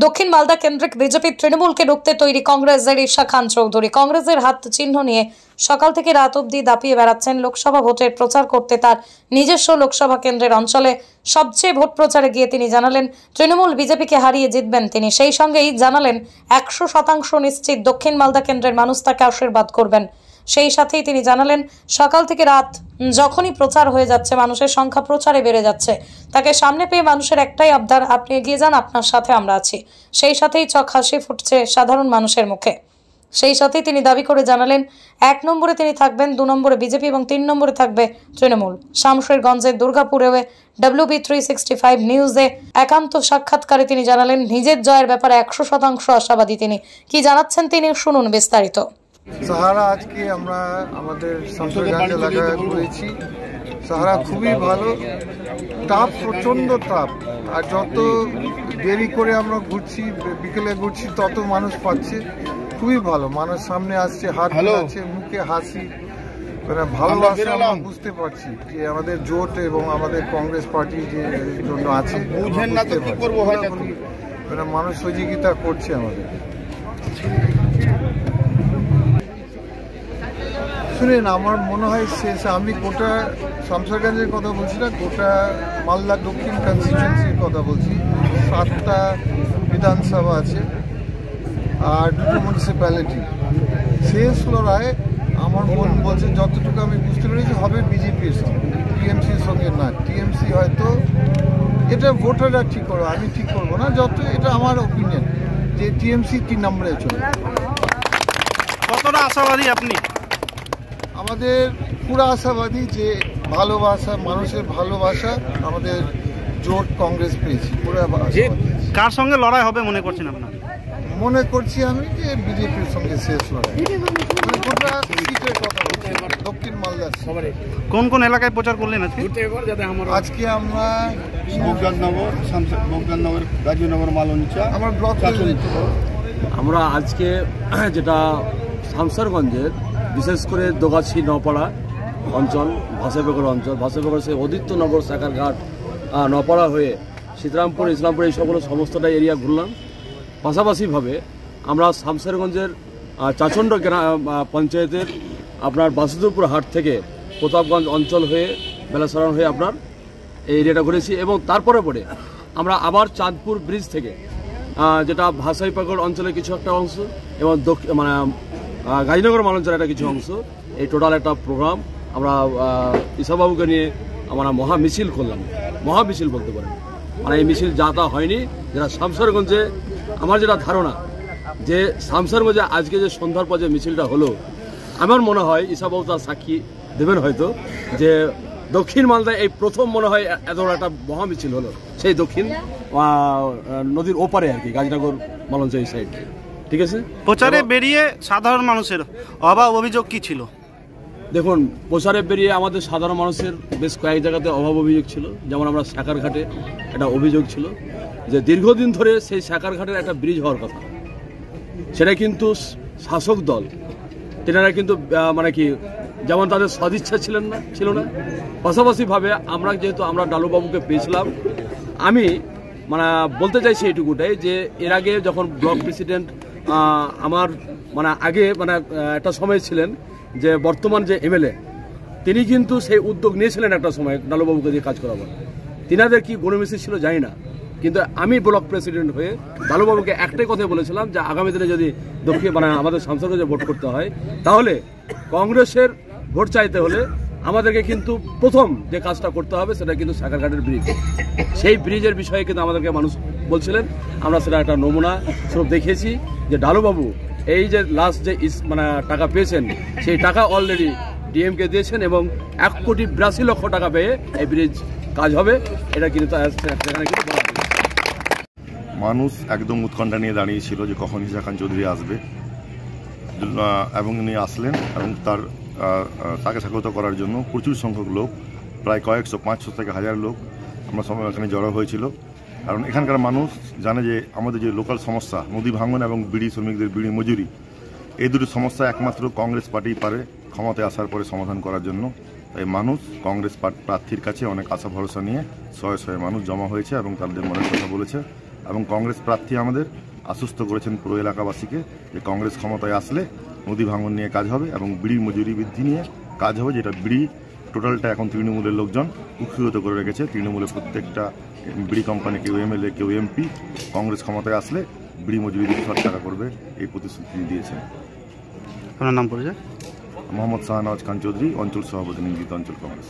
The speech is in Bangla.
দক্ষিণ মালদা কেন্দ্রিক বিজেপি তৃণমূলকে রুখতে তৈরি কংগ্রেসের ঈশা খান চৌধুরী কংগ্রেসের হাত চিহ্ন নিয়ে সকাল থেকে রাত অবধি দাপিয়ে বেড়াচ্ছেন লোকসভা ভোটের প্রচার করতে। তার নিজস্ব লোকসভা কেন্দ্রের অঞ্চলে সবচেয়ে ভোট প্রচারে গিয়ে তিনি জানালেন তৃণমূল বিজেপিকে হারিয়ে জিতবেন তিনি। সেই সঙ্গেই জানালেন 100% নিশ্চিত দক্ষিণ মালদা কেন্দ্রের মানুষ তাকে আশীর্বাদ করবেন। সেই সাথেই তিনি জানালেন সকাল থেকে রাত যখনই প্রচার হয়ে যাচ্ছে মানুষের সংখ্যা প্রচারে বেড়ে যাচ্ছে, তাকে সামনে পেয়ে মানুষের একটাই আবদার, আপনি এগিয়ে যান, আপনার সাথে আমরা আছি। সেই সাথেই চোখ হাসি ফুটছে সাধারণ মানুষের মুখে। সেই সাথেই তিনি দাবি করে জানালেন 1 নম্বরে তিনি থাকবেন, 2 নম্বরে বিজেপি এবং 3 নম্বরে থাকবে তৃণমূল। শামশেরগঞ্জের দুর্গাপুরে WB365 নিউজে একান্ত সাক্ষাৎকারে তিনি জানালেন নিজের জয়ের ব্যাপারে 100% আশাবাদী তিনি। কি জানাচ্ছেন তিনি শুনুন বিস্তারিত। সাহারা আজকে আমরা আমাদের শামশেরগঞ্জ এলাকায় ঘুরেছি। সাহারা খুবই ভালো, তাপ প্রচণ্ড তাপ, আর যত দেরি করে আমরা ঘুরছি বিকেলে ঘুরছি তত মানুষ পাচ্ছে। খুবই ভালো, মানুষ সামনে আসছে, হাত আছে, মুখে হাসি, মানে ভালোবাসা আমরা বুঝতে পারছি যে আমাদের জোট এবং আমাদের কংগ্রেস পার্টি যে জন্য আছে মানুষ সহযোগিতা করছে আমাদের। শুনেন, আমার মনে হয় শেষ আমি গোটা শামশেরগঞ্জের কথা বলছি না, গোটা মালদা দক্ষিণ কনস্টিটিউয়েন্সির কথা বলছি। 7টা বিধানসভা আছে আর 2টো মিউনিসিপ্যালিটি। শেষ লড়াই আমার মন বলছে, যতটুকু আমি বুঝতে পেরেছি, হবে বিজেপির সঙ্গে, টিএমসির সঙ্গে না। টিএমসি হয়তো, এটা ভোটাররা ঠিক করবে, আমি ঠিক করবো না, যত এটা আমার ওপিনিয়ন যে টিএমসি 3 নম্বরে চলবে। কতটা আশাবাদী আপনি? আমাদের পুরো আশাবাদী যে ভালোবাসা, মানুষের ভালোবাসা আমাদের জোট কংগ্রেস পেয়েছি। পুরো কার সঙ্গে লড়াই হবে মনে করছেন আপনার? মনে করছি আমি যে বিজেপির সঙ্গে শেষ লড়াই। দক্ষিণ মালদা কোন কোন এলাকায় প্রচার করলেন আজকে? আজকে আমরা বগদাননগর, গাজীনগর, মালঞ্চা, আমার ব্লক আমরা আজকে যেটা শামশেরগঞ্জের বিশেষ করে দোগাছি নপাড়া অঞ্চল, ভাষাবেগর অঞ্চল, ভাষাবেগর সেই অদিত্যনগর, সাকারঘাট, নপাড়া হয়ে সীতারামপুর, ইসলামপুর, এই সকল সমস্তটা এরিয়া ঘুরলাম। পাশাপাশিভাবে আমরা শামশেরগঞ্জের চাচণ্ড পঞ্চায়েতের আপনার বাসুদেবপুর হাট থেকে প্রতাপগঞ্জ অঞ্চল হয়ে বেলাসারান হয়ে আপনার এই এরিয়াটা ঘুরেছি। এবং তারপরে আমরা আবার চাঁদপুর ব্রিজ থেকে যেটা ভাষাইপাগড় অঞ্চলের কিছু একটা অংশ এবং মানে গাজীনগর মালঞ্চের একটা কিছু অংশ, এই টোটাল একটা প্রোগ্রাম আমরা ঈশাবাবুকে নিয়ে আমরা মহা মিছিল করলাম। মহা মিছিল বলতে পারেন, মানে এই মিছিল যাতা হয়নি। যেটা শামশেরগঞ্জে আমার যেটা ধারণা যে শামশেরগঞ্জে আজকে যে সন্ধ্যার পর যে মিছিলটা হলো, আমার মনে হয় ঈশাবাবু তার সাক্ষী দেবেন হয়তো, যে দক্ষিণ মালদায় এই প্রথম মনে হয় এত বড় একটা মহা মিছিল হলো, সেই দক্ষিণ নদীর ওপারে আর কি, গাজীনগর মালঞ্চ এই সাইড। ঠিক আছে, প্রচারে বেরিয়ে সাধারণ মানুষের অভাব অভিযোগ কি ছিল? দেখুন, প্রচারে বেরিয়ে আমাদের সাধারণ মানুষের বেশ কয়েক জায়গাতে অভাব অভিযোগ ছিল। যেমন আমরা সাকারঘাটে একটা অভিযোগ ছিল যে দীর্ঘদিন ধরে সেই সাকারঘাটের একটা ব্রিজ হওয়ার কথা, সেটা কিন্তু শাসক দল তেনারা কিন্তু মানে কি যেমন তাদের সদিচ্ছা ছিল না। পাশাপাশিভাবে আমরা যেহেতু আমরা ডালুবাবুকে পেয়েছিলাম, আমি মানে বলতে চাইছি এইটুকুটাই যে এর আগে যখন ব্লক প্রেসিডেন্ট আমার মানে আগে মানে একটা সময় ছিলেন যে বর্তমান যে এমএলএ, তিনি কিন্তু সেই উদ্যোগ নিয়েছিলেন একটা সময় ডালুবাবুকে দিয়ে কাজ করাবার। তিনাদের কি গণমিছিল ছিল জানি না, কিন্তু আমি ব্লক প্রেসিডেন্ট হয়ে ডালুবাবুকে একটাই কথা বলেছিলাম যে আগামী দিনে যদি দক্ষিণ মানে আমাদের শামশেরগঞ্জে ভোট করতে হয়, তাহলে কংগ্রেসের ভোট চাইতে হলে আমাদেরকে কিন্তু প্রথম যে কাজটা করতে হবে সেটা কিন্তু সাকারঘাটের ব্রিজ। সেই ব্রিজের বিষয়ে কিন্তু আমাদেরকে মানুষ বলছিলেন, আমরা সেটা একটা নমুনা স্বরূপ দেখিয়েছি যে ডালুবাবু এই যে লাস্ট যে মানে টাকা পেয়েছেন, সেই টাকা অলরেডি ডিএমকে দিয়েছেন এবং 1,82,00,000 টাকা পেয়ে এই ব্রিজ কাজ হবে। এটা কিন্তু সেখানে কিন্তু বলা হয়েছে। মানুষ একদম উৎকণ্ঠা নিয়ে দাঁড়িয়েছিল যে কখন ঈশা খান চৌধুরী আসবে, এবং উনি আসলেন এবং তাকে স্বাগত করার জন্য প্রচুর সংখ্যক লোক, প্রায় কয়েকশো, 500 থেকে 1000 লোক আমরা সবাই এখানে জড়ো হয়েছিল। কারণ এখানকার মানুষ জানে যে আমাদের যে লোকাল সমস্যা নদী ভাঙন এবং বিড়ি শ্রমিকদের বিড়ি মজুরি, এই দুটি সমস্যা একমাত্র কংগ্রেস পার্টি পারে ক্ষমতায় আসার পরে সমাধান করার জন্য। তাই মানুষ কংগ্রেস প্রার্থীর কাছে অনেক আশা ভরসা নিয়ে শয়ে শয়ে মানুষ জমা হয়েছে এবং তাদের মনের কথা বলেছে এবং কংগ্রেস প্রার্থী আমাদের আশ্বস্ত করেছেন পুরো এলাকাবাসীকে যে কংগ্রেস ক্ষমতায় আসলে নদী ভাঙন নিয়ে কাজ হবে এবং বিড়ি মজুরি বৃদ্ধি নিয়ে কাজ হবে, যেটা বিড়ি টোটালটা এখন তৃণমূলের লোকজন কুক্ষিগত করে রেখেছে। তৃণমূলের প্রত্যেকটা বিড়ি কোম্পানি, কেউ এমএলএ, কেউ এমপি, কংগ্রেস ক্ষমতায় আসলে বিড়ি মজুরি 200 টাকা করবে এই প্রতিশ্রুতি দিয়েছেন। আপনার নাম পরিচয়? মোহাম্মদ শাহনওয়াজ খান চৌধুরী, অঞ্চল সভাপতি, নিন্দিত অঞ্চল কংগ্রেস।